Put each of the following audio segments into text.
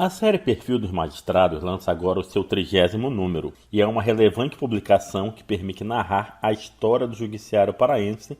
A série Perfil dos Magistrados lança agora o seu 30º número e é uma relevante publicação que permite narrar a história do judiciário paraense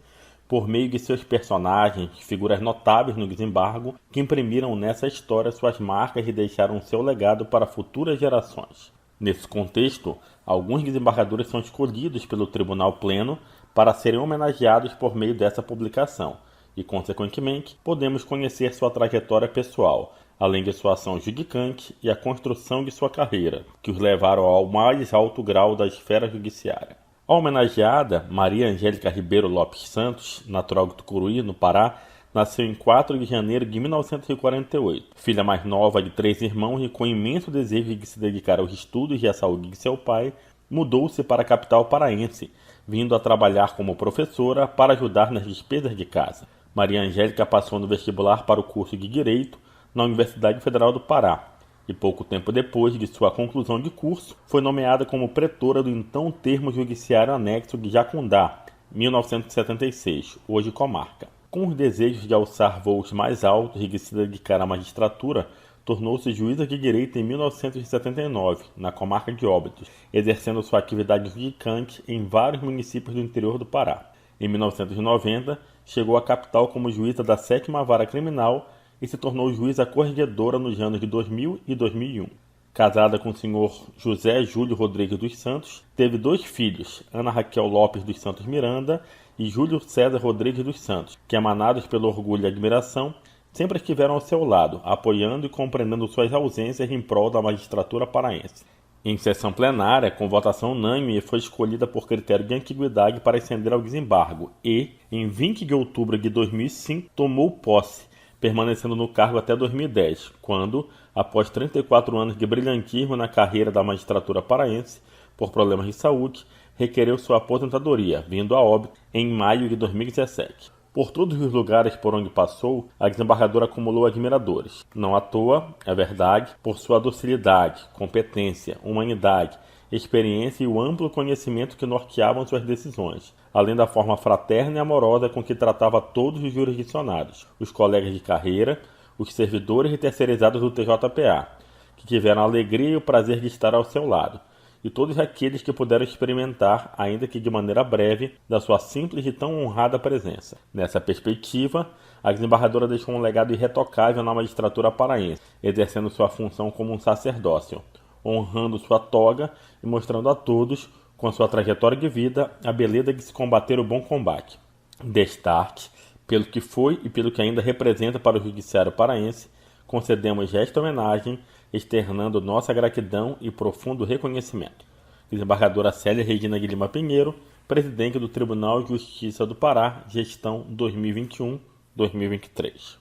por meio de seus personagens, figuras notáveis no desembargo, que imprimiram nessa história suas marcas e deixaram seu legado para futuras gerações. Nesse contexto, alguns desembargadores são escolhidos pelo Tribunal Pleno para serem homenageados por meio dessa publicação e, consequentemente, podemos conhecer sua trajetória pessoal, além de sua ação judicante e a construção de sua carreira, que os levaram ao mais alto grau da esfera judiciária. A homenageada, Maria Angélica Ribeiro Lopes Santos, natural de Tucuruí, no Pará, nasceu em 4 de janeiro de 1948. Filha mais nova de 3 irmãos e com imenso desejo de se dedicar aos estudos e à saúde de seu pai, mudou-se para a capital paraense, vindo a trabalhar como professora para ajudar nas despesas de casa. Maria Angélica passou no vestibular para o curso de Direito na Universidade Federal do Pará, e pouco tempo depois de sua conclusão de curso, foi nomeada como pretora do então Termo Judiciário Anexo de Jacundá, 1976, hoje comarca. Com os desejos de alçar voos mais altos e de se dedicar à magistratura, tornou-se juíza de direito em 1979, na comarca de Óbidos, exercendo sua atividade judicante em vários municípios do interior do Pará. Em 1990, chegou à capital como juíza da 7ª Vara Criminal e se tornou juíza corregedora nos anos de 2000 e 2001. Casada com o senhor José Júlio Rodrigues dos Santos, teve 2 filhos, Ana Raquel Lopes dos Santos Miranda e Júlio César Rodrigues dos Santos, que, emanados pelo orgulho e admiração, sempre estiveram ao seu lado, apoiando e compreendendo suas ausências em prol da magistratura paraense. Em sessão plenária, com votação unânime, foi escolhida por critério de antiguidade para ascender ao desembargo e, em 20 de outubro de 2005, tomou posse, permanecendo no cargo até 2010, quando, após 34 anos de brilhantismo na carreira da magistratura paraense, por problemas de saúde, requereu sua aposentadoria, vindo a óbito em maio de 2017. Por todos os lugares por onde passou, a desembargadora acumulou admiradores. Não à toa, é verdade, por sua docilidade, competência, humanidade, experiência e o amplo conhecimento que norteavam suas decisões, além da forma fraterna e amorosa com que tratava todos os jurisdicionados, os colegas de carreira, os servidores e terceirizados do TJPA, que tiveram a alegria e o prazer de estar ao seu lado, e todos aqueles que puderam experimentar, ainda que de maneira breve, da sua simples e tão honrada presença. Nessa perspectiva, a desembargadora deixou um legado irretocável na magistratura paraense, exercendo sua função como um sacerdócio, honrando sua toga e mostrando a todos, com sua trajetória de vida, a beleza de se combater o bom combate. Destaque, pelo que foi e pelo que ainda representa para o judiciário paraense, concedemos esta homenagem, externando nossa gratidão e profundo reconhecimento. Desembargadora Célia Regina de Lima Pinheiro, presidente do Tribunal de Justiça do Pará, gestão 2021-2023.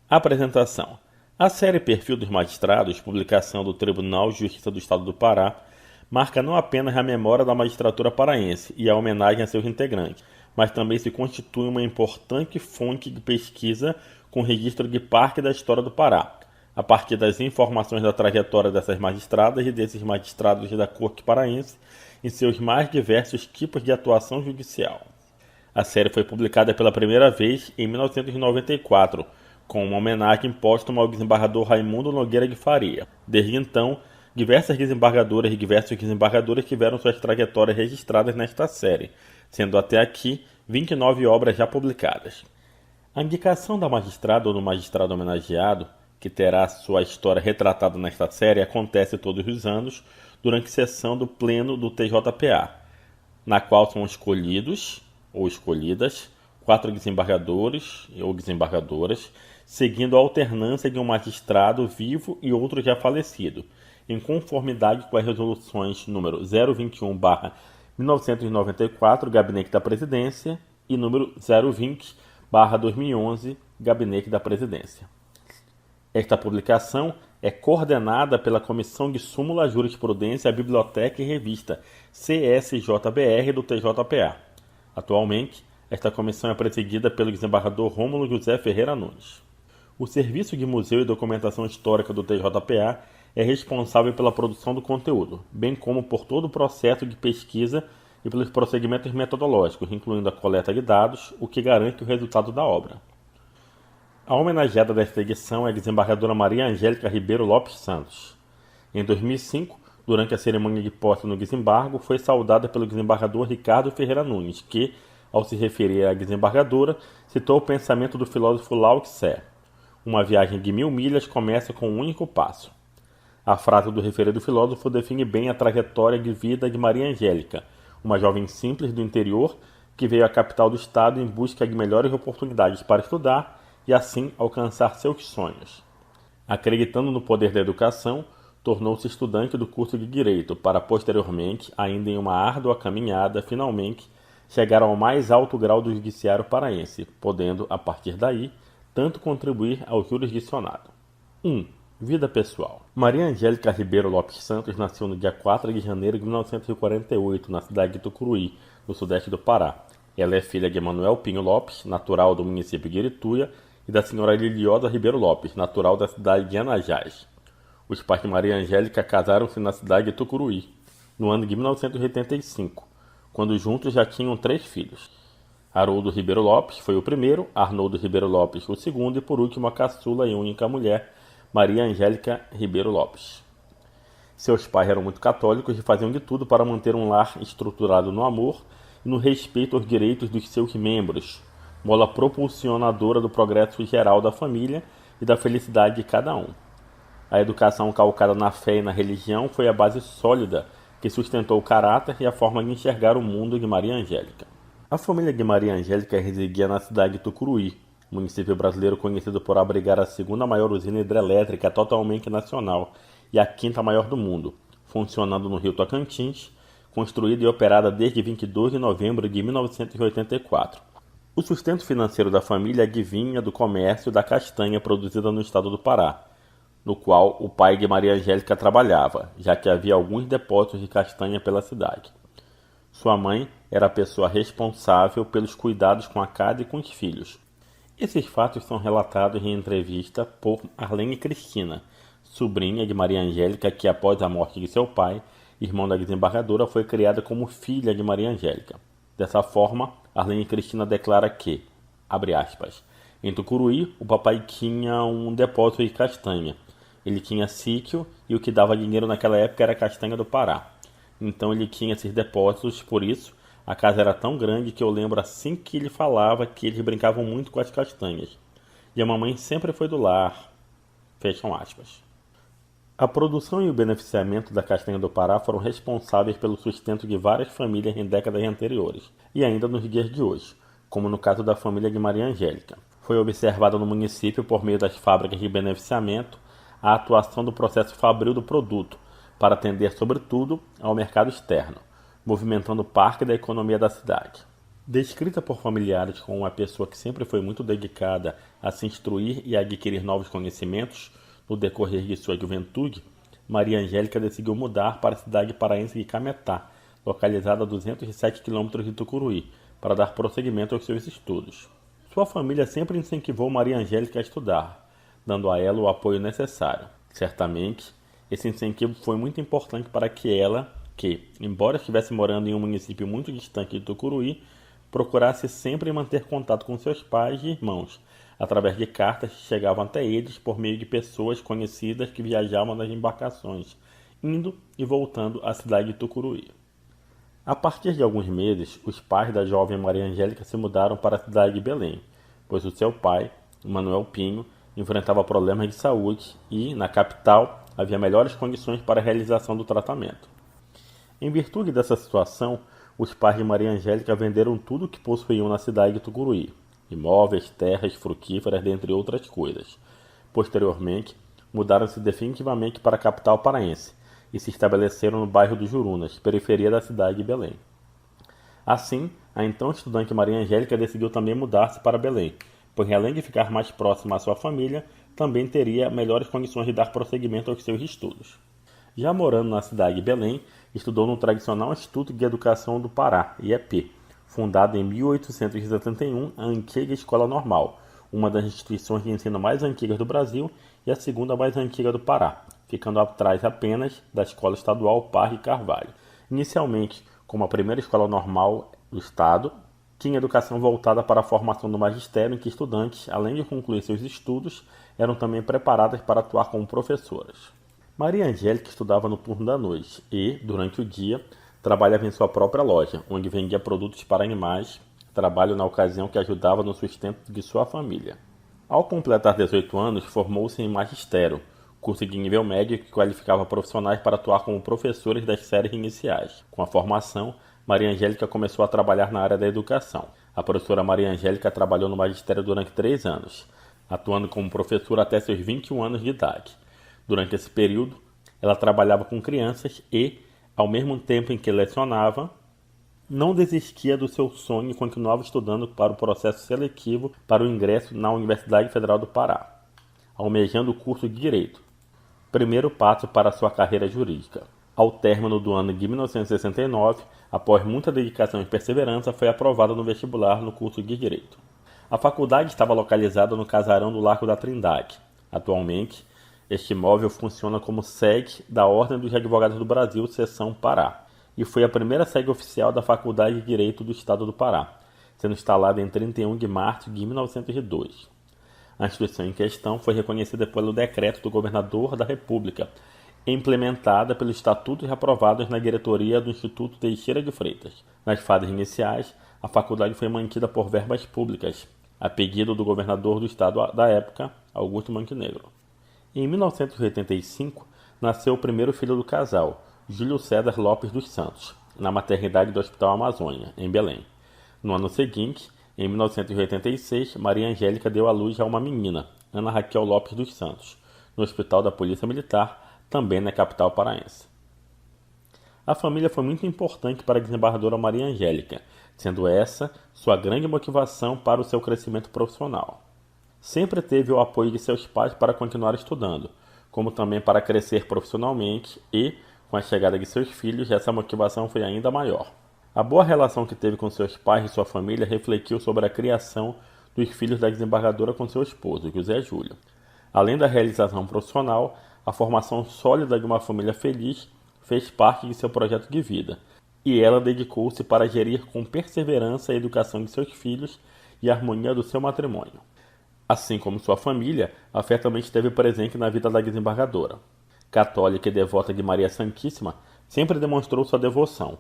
Apresentação. A série Perfil dos Magistrados, publicação do Tribunal de Justiça do Estado do Pará, marca não apenas a memória da magistratura paraense e a homenagem a seus integrantes, mas também se constitui uma importante fonte de pesquisa com registro de parte da história do Pará, a partir das informações da trajetória dessas magistradas e desses magistrados da corte paraense em seus mais diversos tipos de atuação judicial. A série foi publicada pela primeira vez em 1994, com uma homenagem póstuma ao desembargador Raimundo Nogueira de Faria. Desde então, diversas desembargadoras e diversos desembargadores tiveram suas trajetórias registradas nesta série, sendo até aqui 29 obras já publicadas. A indicação da magistrada ou do magistrado homenageado, que terá sua história retratada nesta série, acontece todos os anos durante sessão do Pleno do TJPA, na qual são escolhidos ou escolhidas 4 desembargadores ou desembargadoras, seguindo a alternância de um magistrado vivo e outro já falecido, em conformidade com as resoluções número 021/1994, Gabinete da Presidência, e número 020/2011, Gabinete da Presidência. Esta publicação é coordenada pela Comissão de Súmula, Jurisprudência, Biblioteca e Revista, CSJBR do TJPA. Atualmente, esta comissão é presidida pelo desembargador Rômulo José Ferreira Nunes. O Serviço de Museu e Documentação Histórica do TJPA é responsável pela produção do conteúdo, bem como por todo o processo de pesquisa e pelos procedimentos metodológicos, incluindo a coleta de dados, o que garante o resultado da obra. A homenageada desta edição é a desembargadora Maria Angélica Ribeiro Lopes Santos. Em 2005, durante a cerimônia de posse no desembargo, foi saudada pelo desembargador Ricardo Ferreira Nunes, que, ao se referir à desembargadora, citou o pensamento do filósofo Lao Tse: uma viagem de 1000 milhas começa com um único passo. A frase do referido filósofo define bem a trajetória de vida de Maria Angélica, uma jovem simples do interior que veio à capital do estado em busca de melhores oportunidades para estudar e assim alcançar seus sonhos. Acreditando no poder da educação, tornou-se estudante do curso de Direito para posteriormente, ainda em uma árdua caminhada, finalmente chegar ao mais alto grau do judiciário paraense, podendo, a partir daí, tanto contribuir ao jurisdicionado. 1. Vida pessoal. Maria Angélica Ribeiro Lopes Santos nasceu no dia 4 de janeiro de 1948, na cidade de Tucuruí, no sudeste do Pará. Ela é filha de Manuel Pinho Lopes, natural do município de Irituia, e da senhora Liliosa Ribeiro Lopes, natural da cidade de Anajás. Os pais de Maria Angélica casaram-se na cidade de Tucuruí, no ano de 1985, quando juntos já tinham 3 filhos. Haroldo Ribeiro Lopes foi o primeiro, Arnoldo Ribeiro Lopes o segundo e, por último, a caçula e única mulher, Maria Angélica Ribeiro Lopes. Seus pais eram muito católicos e faziam de tudo para manter um lar estruturado no amor e no respeito aos direitos dos seus membros, mola propulsionadora do progresso geral da família e da felicidade de cada um. A educação calcada na fé e na religião foi a base sólida que sustentou o caráter e a forma de enxergar o mundo de Maria Angélica. A família de Maria Angélica residia na cidade de Tucuruí, município brasileiro conhecido por abrigar a segunda maior usina hidrelétrica totalmente nacional e a quinta maior do mundo, funcionando no Rio Tocantins, construída e operada desde 22 de novembro de 1984. O sustento financeiro da família advinha do comércio da castanha produzida no estado do Pará, no qual o pai de Maria Angélica trabalhava, já que havia alguns depósitos de castanha pela cidade. Sua mãe era a pessoa responsável pelos cuidados com a casa e com os filhos. Esses fatos são relatados em entrevista por Arlene Cristina, sobrinha de Maria Angélica, que após a morte de seu pai, irmão da desembargadora, foi criada como filha de Maria Angélica. Dessa forma, Arlene Cristina declara que, abre aspas, em Tucuruí, o papai tinha um depósito de castanha. Ele tinha sítio e o que dava dinheiro naquela época era a castanha do Pará. Então ele tinha esses depósitos, por isso a casa era tão grande que eu lembro assim que ele falava que eles brincavam muito com as castanhas. E a mamãe sempre foi do lar. Fecham aspas. A produção e o beneficiamento da castanha do Pará foram responsáveis pelo sustento de várias famílias em décadas anteriores, e ainda nos dias de hoje, como no caso da família de Maria Angélica. Foi observada no município, por meio das fábricas de beneficiamento, a atuação do processo fabril do produto, para atender, sobretudo, ao mercado externo, movimentando parte da economia da cidade. Descrita por familiares como uma pessoa que sempre foi muito dedicada a se instruir e a adquirir novos conhecimentos, no decorrer de sua juventude, Maria Angélica decidiu mudar para a cidade paraense de Cametá, localizada a 207 km de Tucuruí, para dar prosseguimento aos seus estudos. Sua família sempre incentivou Maria Angélica a estudar, dando a ela o apoio necessário. Certamente, esse incentivo foi muito importante para que ela, que, embora estivesse morando em um município muito distante de Tucuruí, procurasse sempre manter contato com seus pais e irmãos, através de cartas que chegavam até eles por meio de pessoas conhecidas que viajavam nas embarcações, indo e voltando à cidade de Tucuruí. A partir de alguns meses, os pais da jovem Maria Angélica se mudaram para a cidade de Belém, pois o seu pai, Manuel Pinho, enfrentava problemas de saúde e, na capital, havia melhores condições para a realização do tratamento. Em virtude dessa situação, os pais de Maria Angélica venderam tudo o que possuíam na cidade de Tucuruí, imóveis, terras, frutíferas, dentre outras coisas. Posteriormente, mudaram-se definitivamente para a capital paraense e se estabeleceram no bairro dos Jurunas, periferia da cidade de Belém. Assim, a então estudante Maria Angélica decidiu também mudar-se para Belém, pois além de ficar mais próxima à sua família, também teria melhores condições de dar prosseguimento aos seus estudos. Já morando na cidade de Belém, estudou no tradicional Instituto de Educação do Pará, IEP, fundada em 1871, a antiga Escola Normal, uma das instituições de ensino mais antigas do Brasil e a segunda mais antiga do Pará, ficando atrás apenas da Escola Estadual Parque Carvalho. Inicialmente, como a primeira escola normal do estado, tinha educação voltada para a formação do magistério, em que estudantes, além de concluir seus estudos, eram também preparadas para atuar como professoras. Maria Angélica estudava no turno da noite e, durante o dia, trabalhava em sua própria loja, onde vendia produtos para animais, trabalho na ocasião que ajudava no sustento de sua família. Ao completar 18 anos, formou-se em magistério, curso de nível médio que qualificava profissionais para atuar como professores das séries iniciais. Com a formação, Maria Angélica começou a trabalhar na área da educação. A professora Maria Angélica trabalhou no magistério durante 3 anos, atuando como professora até seus 21 anos de idade. Durante esse período, ela trabalhava com crianças e, ao mesmo tempo em que lecionava, não desistia do seu sonho e continuava estudando para o processo seletivo para o ingresso na Universidade Federal do Pará, almejando o curso de Direito, primeiro passo para a sua carreira jurídica. Ao término do ano de 1969, após muita dedicação e perseverança, foi aprovada no vestibular no curso de Direito. A faculdade estava localizada no casarão do Largo da Trindade. Atualmente, este imóvel funciona como sede da Ordem dos Advogados do Brasil, seção Pará, e foi a primeira sede oficial da Faculdade de Direito do Estado do Pará, sendo instalada em 31 de março de 1902. A instituição em questão foi reconhecida pelo decreto do governador da República, implementada pelos estatutos aprovados na diretoria do Instituto Teixeira de Freitas. Nas fases iniciais, a faculdade foi mantida por verbas públicas, a pedido do governador do estado da época, Augusto Montenegro. Em 1985, nasceu o primeiro filho do casal, Júlio César Lopes dos Santos, na maternidade do Hospital Amazônia, em Belém. No ano seguinte, em 1986, Maria Angélica deu à luz a uma menina, Ana Raquel Lopes dos Santos, no Hospital da Polícia Militar, também na capital paraense. A família foi muito importante para a desembargadora Maria Angélica, sendo essa sua grande motivação para o seu crescimento profissional. Sempre teve o apoio de seus pais para continuar estudando, como também para crescer profissionalmente e, com a chegada de seus filhos, essa motivação foi ainda maior. A boa relação que teve com seus pais e sua família refletiu sobre a criação dos filhos da desembargadora com seu esposo, José Júlio. Além da realização profissional, a formação sólida de uma família feliz fez parte de seu projeto de vida, e ela dedicou-se para gerir com perseverança a educação de seus filhos e a harmonia do seu matrimônio. Assim como sua família, a fé também esteve presente na vida da desembargadora. Católica e devota de Maria Santíssima, sempre demonstrou sua devoção.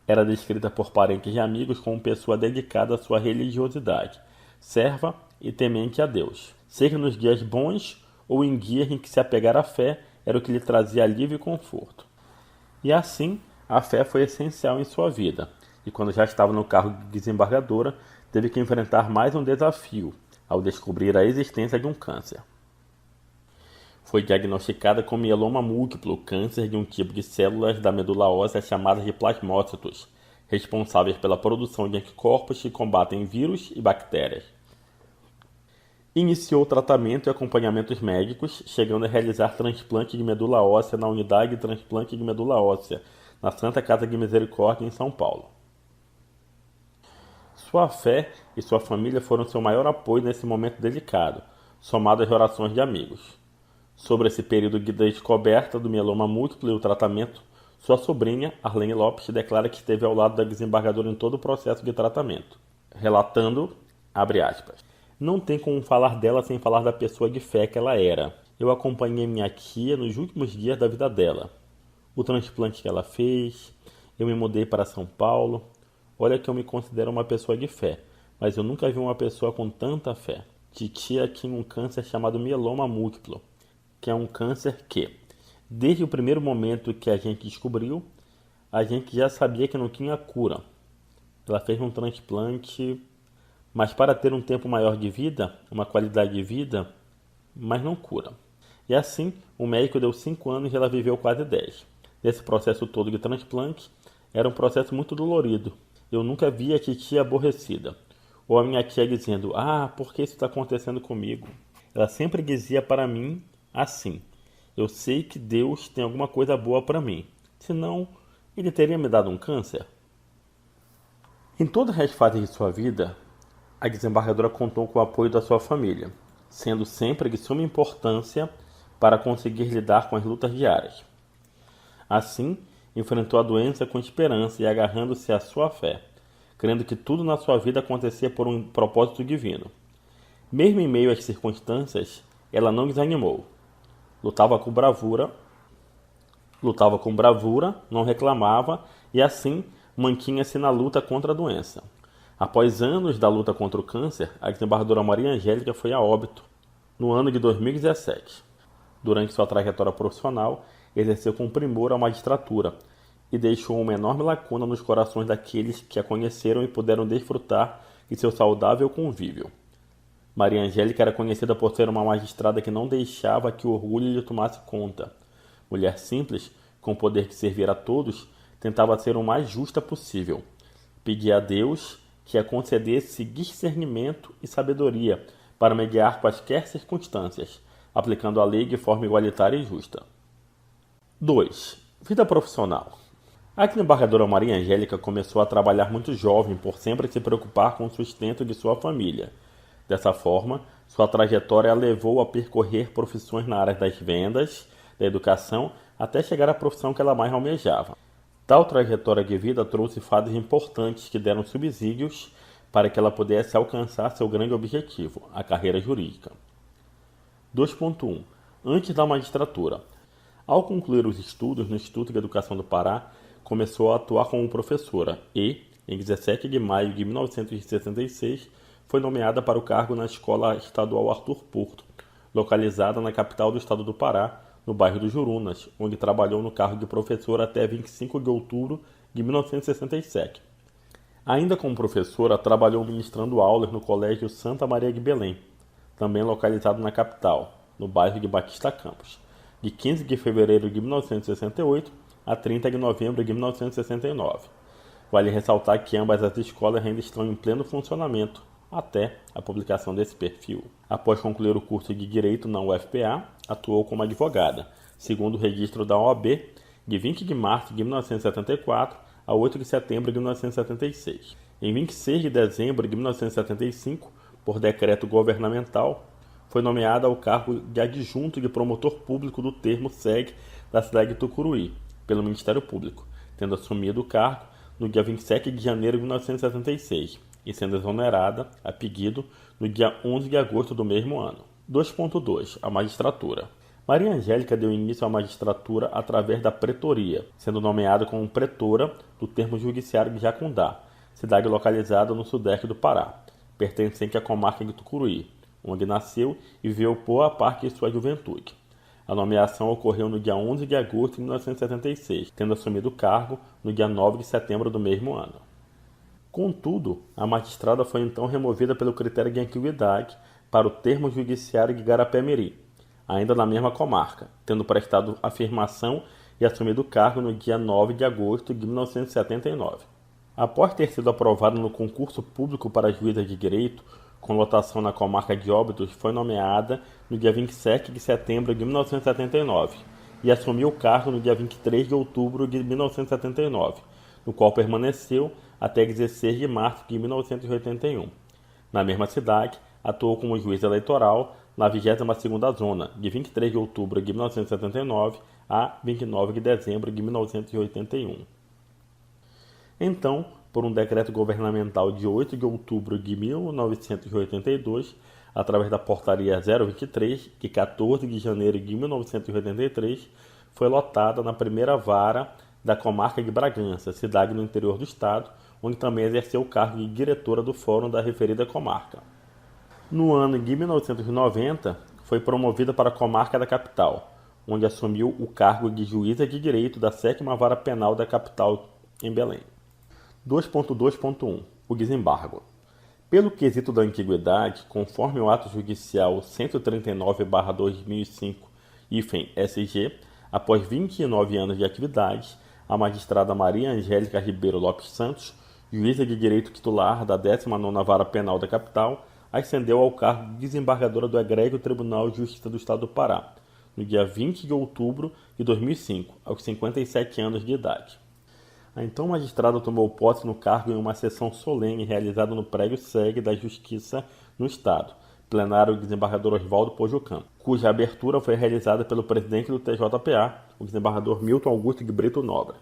Era descrita por parentes e amigos como pessoa dedicada à sua religiosidade, serva e temente a Deus. Seja nos dias bons ou em dias em que se apegar à fé, era o que lhe trazia alívio e conforto. E assim, a fé foi essencial em sua vida, e quando já estava no cargo de desembargadora, teve que enfrentar mais um desafio, ao descobrir a existência de um câncer. Foi diagnosticada com mieloma múltiplo, câncer de um tipo de células da medula óssea chamadas de plasmócitos, responsáveis pela produção de anticorpos que combatem vírus e bactérias. Iniciou tratamento e acompanhamentos médicos, chegando a realizar transplante de medula óssea na unidade de transplante de medula óssea, na Santa Casa de Misericórdia, em São Paulo. Sua fé e sua família foram seu maior apoio nesse momento delicado, somado às orações de amigos. Sobre esse período de descoberta do mieloma múltiplo e o tratamento, sua sobrinha, Arlene Lopes, declara que esteve ao lado da desembargadora em todo o processo de tratamento, relatando, abre aspas, "Não tem como falar dela sem falar da pessoa de fé que ela era. Eu acompanhei minha tia nos últimos dias da vida dela. O transplante que ela fez, eu me mudei para São Paulo. Olha que eu me considero uma pessoa de fé, mas eu nunca vi uma pessoa com tanta fé. Titia tinha um câncer chamado mieloma múltiplo, que é um câncer que, desde o primeiro momento que a gente descobriu, a gente já sabia que não tinha cura. Ela fez um transplante, mas para ter um tempo maior de vida, uma qualidade de vida, mas não cura. E assim, o médico deu 5 anos e ela viveu quase 10. Nesse processo todo de transplante, era um processo muito dolorido. Eu nunca vi a titia aborrecida, ou a minha tia dizendo, por que isso está acontecendo comigo? Ela sempre dizia para mim assim, eu sei que Deus tem alguma coisa boa para mim, senão ele teria me dado um câncer. Em todas as fases de sua vida, a desembargadora contou com o apoio da sua família, sendo sempre de suma importância para conseguir lidar com as lutas diárias. Assim, enfrentou a doença com esperança e agarrando-se à sua fé, crendo que tudo na sua vida acontecia por um propósito divino. Mesmo em meio às circunstâncias, ela não desanimou. Lutava com bravura, não reclamava e assim mantinha-se na luta contra a doença. Após anos da luta contra o câncer, a desembargadora Maria Angélica foi a óbito no ano de 2017. Durante sua trajetória profissional, exerceu com primor a magistratura e deixou uma enorme lacuna nos corações daqueles que a conheceram e puderam desfrutar de seu saudável convívio. Maria Angélica era conhecida por ser uma magistrada que não deixava que o orgulho lhe tomasse conta. Mulher simples, com o poder de servir a todos, tentava ser o mais justa possível. Pedia a Deus que a concedesse discernimento e sabedoria para mediar quaisquer circunstâncias, aplicando a lei de forma igualitária e justa. 2. Vida profissional. A desembargadora Maria Angélica começou a trabalhar muito jovem por sempre se preocupar com o sustento de sua família. Dessa forma, sua trajetória a levou a percorrer profissões na área das vendas, da educação, até chegar à profissão que ela mais almejava. Tal trajetória de vida trouxe fatos importantes que deram subsídios para que ela pudesse alcançar seu grande objetivo, a carreira jurídica. 2.1. Antes da magistratura. Ao concluir os estudos no Instituto de Educação do Pará, começou a atuar como professora e, em 17 de maio de 1966, foi nomeada para o cargo na Escola Estadual Arthur Porto, localizada na capital do estado do Pará, no bairro do Jurunas, onde trabalhou no cargo de professora até 25 de outubro de 1967. Ainda como professora, trabalhou ministrando aulas no Colégio Santa Maria de Belém, também localizado na capital, no bairro de Batista Campos, de 15 de fevereiro de 1968 a 30 de novembro de 1969. Vale ressaltar que ambas as escolas ainda estão em pleno funcionamento, até a publicação desse perfil. Após concluir o curso de Direito na UFPA, atuou como advogada, segundo o registro da OAB, de 20 de março de 1974 a 8 de setembro de 1976. Em 26 de dezembro de 1975, por decreto governamental, foi nomeada ao cargo de adjunto de promotor público do termo SEG da cidade de Tucuruí, pelo Ministério Público, tendo assumido o cargo no dia 27 de janeiro de 1976 e sendo exonerada, a pedido, no dia 11 de agosto do mesmo ano. 2.2. A magistratura. Maria Angélica deu início à magistratura através da pretoria, sendo nomeada como pretora do termo judiciário de Jacundá, cidade localizada no sudeste do Pará, pertencente à comarca de Tucuruí, onde nasceu e viveu boa parte de sua juventude. A nomeação ocorreu no dia 11 de agosto de 1976, tendo assumido o cargo no dia 9 de setembro do mesmo ano. Contudo, a magistrada foi então removida pelo critério de antiguidade para o termo judiciário de Garapé-Miri, ainda na mesma comarca, tendo prestado afirmação e assumido o cargo no dia 9 de agosto de 1979. Após ter sido aprovada no concurso público para juíza de direito, com lotação na comarca de Óbidos, foi nomeada no dia 27 de setembro de 1979 e assumiu o cargo no dia 23 de outubro de 1979, no qual permaneceu até 16 de março de 1981. Na mesma cidade, atuou como juiz eleitoral na 22ª Zona, de 23 de outubro de 1979 a 29 de dezembro de 1981. Então, por um decreto governamental de 8 de outubro de 1982, através da Portaria 023, de 14 de janeiro de 1983, foi lotada na primeira vara da comarca de Bragança, cidade no interior do estado, onde também exerceu o cargo de diretora do fórum da referida comarca. No ano de 1990, foi promovida para a comarca da capital, onde assumiu o cargo de juíza de direito da 7ª Vara Penal da capital, em Belém. 2.2.1 O desembargo. Pelo quesito da antiguidade, conforme o ato judicial 139/2005, SG, após 29 anos de atividade, a magistrada Maria Angélica Ribeiro Lopes Santos, juíza de direito titular da 19ª Vara Penal da capital, ascendeu ao cargo de desembargadora do Egrégio Tribunal de Justiça do Estado do Pará, no dia 20 de outubro de 2005, aos 57 anos de idade. A então magistrada tomou posse no cargo em uma sessão solene realizada no prédio SEG da Justiça no Estado, plenário do desembargador Oswaldo Pojucam, cuja abertura foi realizada pelo presidente do TJPA, o desembargador Milton Augusto de Brito Nobre.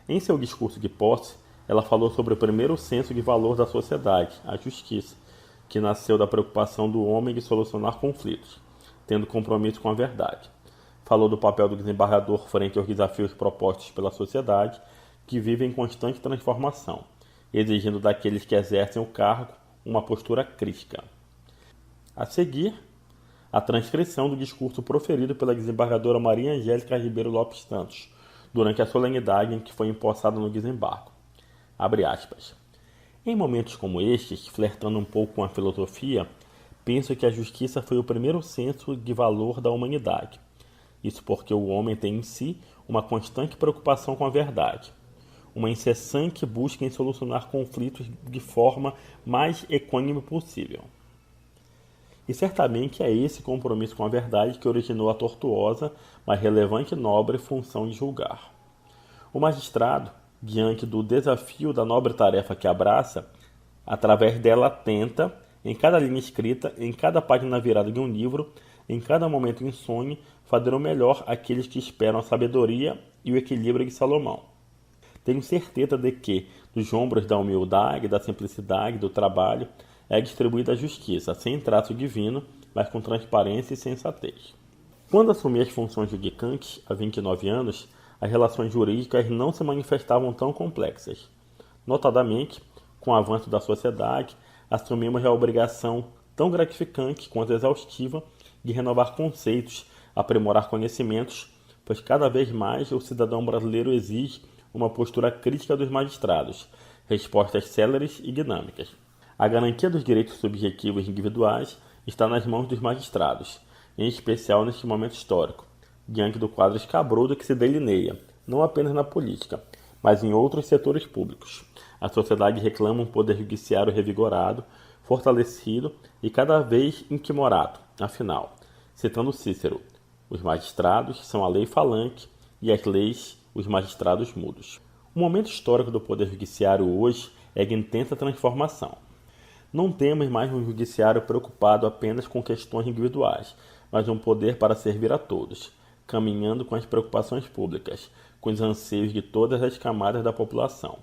Em seu discurso de posse, ela falou sobre o primeiro senso de valor da sociedade, a justiça, que nasceu da preocupação do homem de solucionar conflitos, tendo compromisso com a verdade. Falou do papel do desembargador frente aos desafios propostos pela sociedade, que vive em constante transformação, exigindo daqueles que exercem o cargo uma postura crítica. A seguir, a transcrição do discurso proferido pela desembargadora Maria Angélica Ribeiro Lopes Santos, durante a solenidade em que foi empossada no desembargo. Abre aspas. Em momentos como estes, flertando um pouco com a filosofia, penso que a justiça foi o primeiro senso de valor da humanidade. Isso porque o homem tem em si uma constante preocupação com a verdade, uma incessante busca em solucionar conflitos de forma mais equânime possível. E certamente é esse compromisso com a verdade que originou a tortuosa, mas relevante e nobre função de julgar. O magistrado, diante do desafio da nobre tarefa que abraça, através dela tenta, em cada linha escrita, em cada página virada de um livro, em cada momento insone, fazer o melhor àqueles que esperam a sabedoria e o equilíbrio de Salomão. Tenho certeza de que, dos ombros da humildade, da simplicidade, do trabalho, é distribuída a justiça, sem traço divino, mas com transparência e sensatez. Quando assumi as funções judicantes, há 29 anos, as relações jurídicas não se manifestavam tão complexas. Notadamente, com o avanço da sociedade, assumimos a obrigação tão gratificante quanto exaustiva de renovar conceitos, aprimorar conhecimentos, pois cada vez mais o cidadão brasileiro exige uma postura crítica dos magistrados, respostas céleres e dinâmicas. A garantia dos direitos subjetivos e individuais está nas mãos dos magistrados, em especial neste momento histórico, diante do quadro escabroso que se delineia, não apenas na política, mas em outros setores públicos. A sociedade reclama um poder judiciário revigorado, fortalecido e cada vez intimorado. Afinal, citando Cícero, os magistrados são a lei falante e as leis os magistrados mudos. O momento histórico do poder judiciário hoje é de intensa transformação. Não temos mais um judiciário preocupado apenas com questões individuais, mas um poder para servir a todos, caminhando com as preocupações públicas, com os anseios de todas as camadas da população.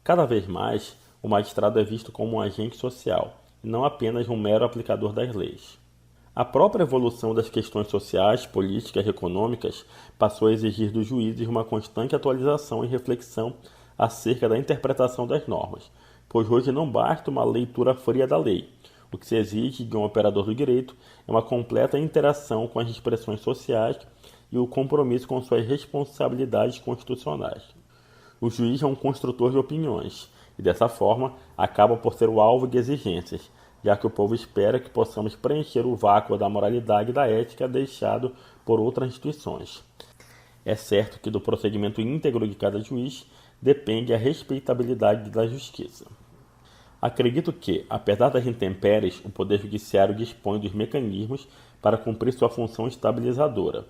Cada vez mais, o magistrado é visto como um agente social, e não apenas um mero aplicador das leis. A própria evolução das questões sociais, políticas e econômicas passou a exigir dos juízes uma constante atualização e reflexão acerca da interpretação das normas, pois hoje não basta uma leitura fria da lei. O que se exige de um operador do direito é uma completa interação com as expressões sociais e o compromisso com suas responsabilidades constitucionais. O juiz é um construtor de opiniões e, dessa forma, acaba por ser o alvo de exigências, já que o povo espera que possamos preencher o vácuo da moralidade e da ética deixado por outras instituições. É certo que do procedimento íntegro de cada juiz depende a respeitabilidade da justiça. Acredito que, apesar das intempéries, o Poder Judiciário dispõe dos mecanismos para cumprir sua função estabilizadora,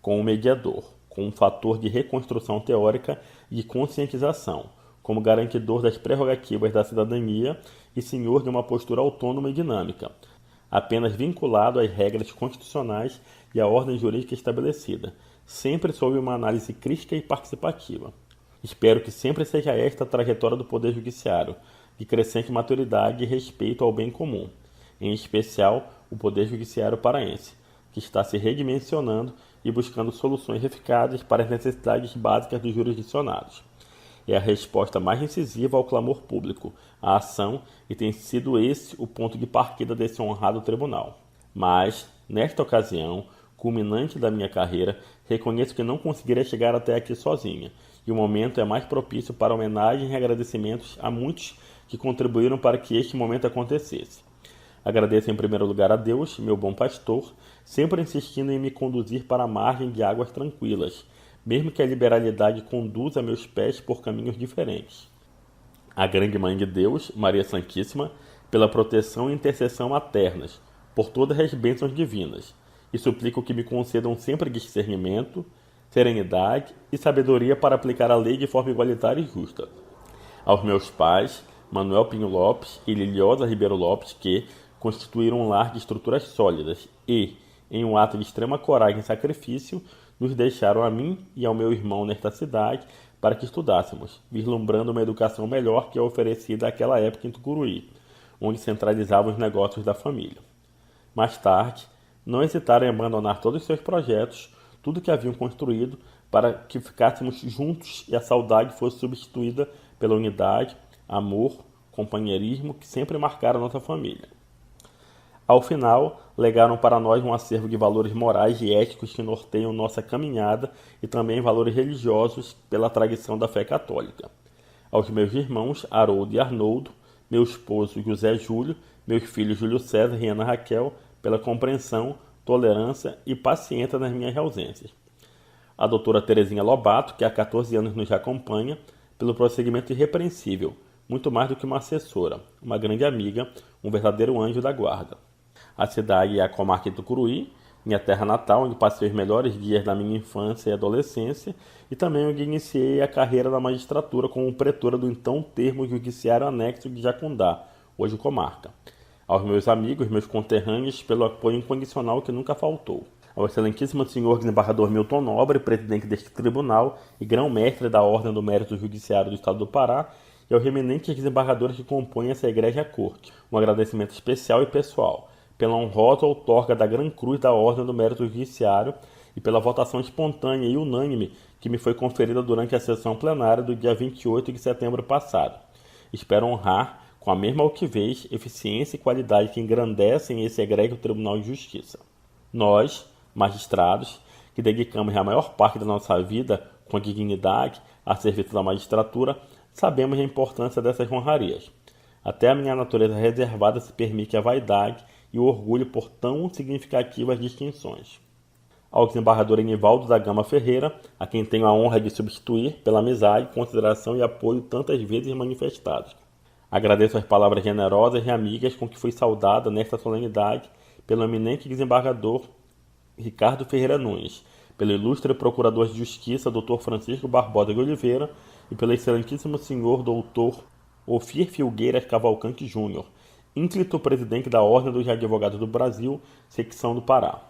como mediador, como um fator de reconstrução teórica e de conscientização, como garantidor das prerrogativas da cidadania e senhor de uma postura autônoma e dinâmica, apenas vinculado às regras constitucionais e à ordem jurídica estabelecida, sempre sob uma análise crítica e participativa. Espero que sempre seja esta a trajetória do Poder Judiciário, de crescente maturidade e respeito ao bem comum, em especial o Poder Judiciário paraense, que está se redimensionando e buscando soluções eficazes para as necessidades básicas dos jurisdicionados. É a resposta mais incisiva ao clamor público, à ação, e tem sido esse o ponto de partida desse honrado tribunal. Mas, nesta ocasião, culminante da minha carreira, reconheço que não conseguirei chegar até aqui sozinha, e o momento é mais propício para homenagem e agradecimentos a muitos que contribuíram para que este momento acontecesse. Agradeço em primeiro lugar a Deus, meu bom pastor, sempre insistindo em me conduzir para a margem de águas tranquilas, mesmo que a liberalidade conduza meus pés por caminhos diferentes. A grande Mãe de Deus, Maria Santíssima, pela proteção e intercessão maternas, por todas as bênçãos divinas, e suplico que me concedam sempre discernimento, serenidade e sabedoria para aplicar a lei de forma igualitária e justa. Aos meus pais, Manuel Pinho Lopes e Liliosa Ribeiro Lopes, que constituíram um lar de estruturas sólidas e, em um ato de extrema coragem e sacrifício, nos deixaram a mim e ao meu irmão nesta cidade para que estudássemos, vislumbrando uma educação melhor que a oferecida àquela época em Tucuruí, onde centralizavam os negócios da família. Mais tarde, não hesitaram em abandonar todos os seus projetos, tudo que haviam construído, para que ficássemos juntos e a saudade fosse substituída pela unidade, amor, companheirismo que sempre marcaram nossa família. Ao final, legaram para nós um acervo de valores morais e éticos que norteiam nossa caminhada e também valores religiosos pela tradição da fé católica. Aos meus irmãos, Haroldo e Arnoldo, meu esposo José Júlio, meus filhos Júlio César e Ana Raquel, pela compreensão, tolerância e paciência nas minhas ausências. A doutora Terezinha Lobato, que há 14 anos nos acompanha, pelo prosseguimento irrepreensível, muito mais do que uma assessora, uma grande amiga, um verdadeiro anjo da guarda. A cidade é a comarca de Tucuruí, minha terra natal, onde passei os melhores dias da minha infância e adolescência, e também onde iniciei a carreira na magistratura como pretora do então termo judiciário anexo de Jacundá, hoje comarca. Aos meus amigos, meus conterrâneos, pelo apoio incondicional que nunca faltou. Ao excelentíssimo senhor desembargador Milton Nobre, presidente deste tribunal e grão-mestre da Ordem do Mérito Judiciário do Estado do Pará, e aos eminentes desembargadores que compõem essa egrégia corte. Um agradecimento especial e pessoal pela honrosa outorga da Gran Cruz da Ordem do Mérito Judiciário e pela votação espontânea e unânime que me foi conferida durante a sessão plenária do dia 28 de setembro passado. Espero honrar, com a mesma altivez, eficiência e qualidade que engrandecem esse egrégio Tribunal de Justiça. Nós, magistrados, que dedicamos a maior parte da nossa vida com dignidade a serviço da magistratura, sabemos a importância dessas honrarias. Até a minha natureza reservada se permite a vaidade e o orgulho por tão significativas distinções. Ao desembargador Enivaldo da Gama Ferreira, a quem tenho a honra de substituir pela amizade, consideração e apoio tantas vezes manifestados. Agradeço as palavras generosas e amigas com que fui saudada nesta solenidade pelo eminente desembargador Ricardo Ferreira Nunes, pelo ilustre procurador de Justiça Dr. Francisco Barbosa de Oliveira e pelo excelentíssimo senhor Dr. Ofir Filgueiras Cavalcante Júnior, ínclito presidente da Ordem dos Advogados do Brasil, secção do Pará.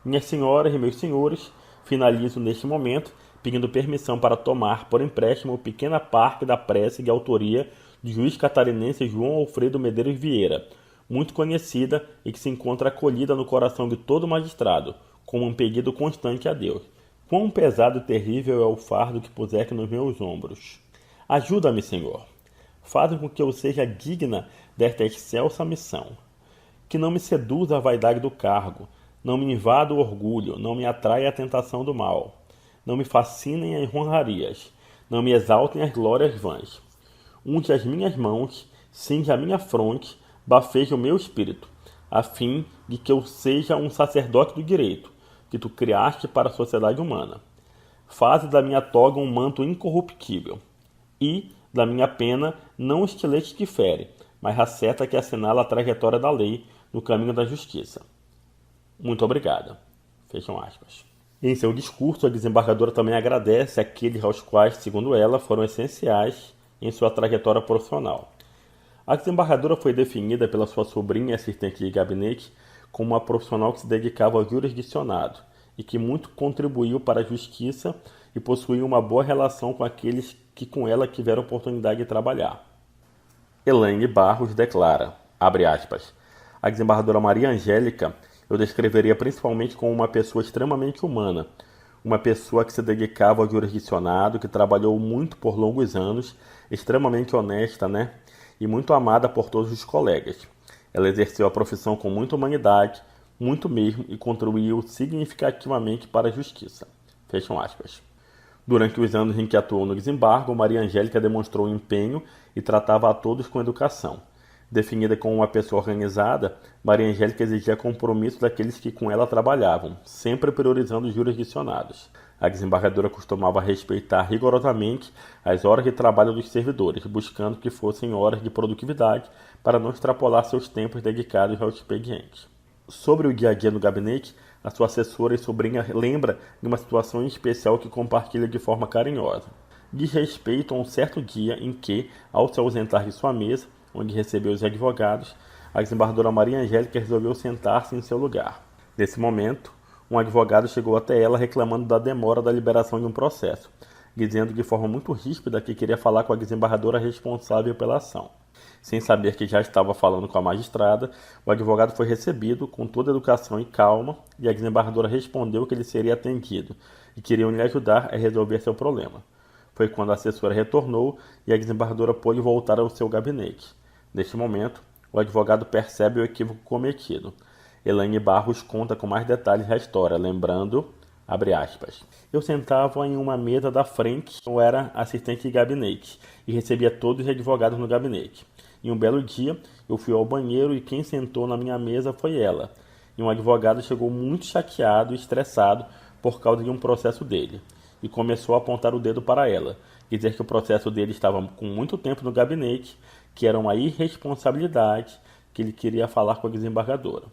Minhas senhoras e meus senhores, finalizo neste momento pedindo permissão para tomar por empréstimo pequena parte da prece de autoria do juiz catarinense João Alfredo Medeiros Vieira, muito conhecida e que se encontra acolhida no coração de todo magistrado, como um pedido constante a Deus. Quão pesado e terrível é o fardo que puseste nos meus ombros. Ajuda-me, Senhor. Faz com que eu seja digna desta excelsa missão. Que não me seduza a vaidade do cargo, não me invada o orgulho, não me atraia a tentação do mal, não me fascinem as honrarias, não me exaltem as glórias vãs. Unge as minhas mãos, cinge a minha fronte, bafeja o meu espírito, a fim de que eu seja um sacerdote do direito, que tu criaste para a sociedade humana. Faze da minha toga um manto incorruptível, e, da minha pena, não um estilete que fere, mas a seta que assinala a trajetória da lei no caminho da justiça. Muito obrigada. Fecham aspas. Em seu discurso, a desembargadora também agradece aqueles aos quais, segundo ela, foram essenciais em sua trajetória profissional. A desembargadora foi definida pela sua sobrinha e assistente de gabinete como uma profissional que se dedicava ao jurisdicionado e que muito contribuiu para a justiça e possuía uma boa relação com aqueles que com ela tiveram oportunidade de trabalhar. Elaine Barros declara, abre aspas, a desembargadora Maria Angélica eu descreveria principalmente como uma pessoa extremamente humana, uma pessoa que se dedicava ao jurisdicionado, que trabalhou muito por longos anos, extremamente honesta, e muito amada por todos os colegas. Ela exerceu a profissão com muita humanidade, muito mesmo, e contribuiu significativamente para a justiça. Fecham aspas. Durante os anos em que atuou no desembargo, Maria Angélica demonstrou empenho e tratava a todos com educação. Definida como uma pessoa organizada, Maria Angélica exigia compromisso daqueles que com ela trabalhavam, sempre priorizando os jurisdicionados. A desembargadora costumava respeitar rigorosamente as horas de trabalho dos servidores, buscando que fossem horas de produtividade para não extrapolar seus tempos dedicados ao expediente. Sobre o dia a dia no gabinete, a sua assessora e sobrinha lembra de uma situação especial que compartilha de forma carinhosa. Diz respeito a um certo dia em que, ao se ausentar de sua mesa, onde recebeu os advogados, a desembargadora Maria Angélica resolveu sentar-se em seu lugar. Nesse momento, um advogado chegou até ela reclamando da demora da liberação de um processo. dizendo de forma muito ríspida que queria falar com a desembargadora responsável pela ação. Sem saber que já estava falando com a magistrada, o advogado foi recebido com toda educação e calma, e a desembargadora respondeu que ele seria atendido e queriam lhe ajudar a resolver seu problema. Foi quando a assessora retornou e a desembargadora pôde voltar ao seu gabinete. Neste momento, o advogado percebe o equívoco cometido. Elaine Barros conta com mais detalhes a história, lembrando, abre aspas, eu sentava em uma mesa da frente, eu era assistente de gabinete e recebia todos os advogados no gabinete. E um belo dia, eu fui ao banheiro e quem sentou na minha mesa foi ela. E um advogado chegou muito chateado e estressado por causa de um processo dele. E começou a apontar o dedo para ela, dizer que o processo dele estava com muito tempo no gabinete, que era uma irresponsabilidade, que ele queria falar com a desembargadora.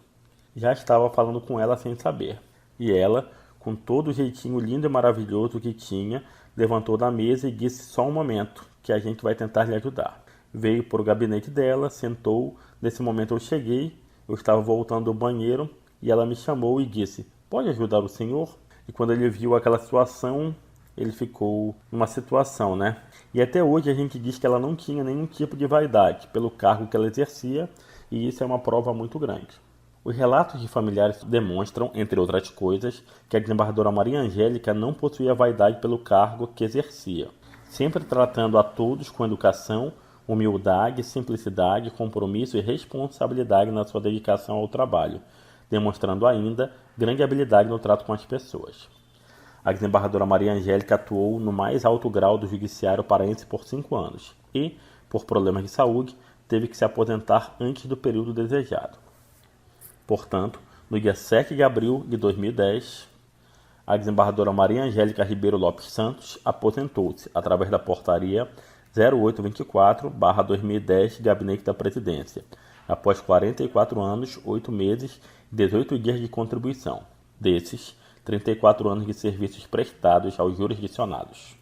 Já estava falando com ela sem saber. E ela, com todo o jeitinho lindo e maravilhoso que tinha, levantou da mesa e disse só um momento, que a gente vai tentar lhe ajudar. Veio para o gabinete dela, sentou, nesse momento eu cheguei, eu estava voltando do banheiro e ela me chamou e disse, pode ajudar o senhor? E quando ele viu aquela situação, ele ficou numa situação, né? E até hoje a gente diz que ela não tinha nenhum tipo de vaidade pelo cargo que ela exercia, e isso é uma prova muito grande. Os relatos de familiares demonstram, entre outras coisas, que a desembargadora Maria Angélica não possuía vaidade pelo cargo que exercia, sempre tratando a todos com educação, humildade, simplicidade, compromisso e responsabilidade na sua dedicação ao trabalho, demonstrando ainda grande habilidade no trato com as pessoas. A desembargadora Maria Angélica atuou no mais alto grau do judiciário paraense por 5 anos e, por problemas de saúde, teve que se aposentar antes do período desejado. Portanto, no dia 7 de abril de 2010, a desembargadora Maria Angélica Ribeiro Lopes Santos aposentou-se através da portaria 0824/2010 do Gabinete da Presidência, após 44 anos, 8 meses e 18 dias de contribuição. Desses, 34 anos de serviços prestados aos jurisdicionados.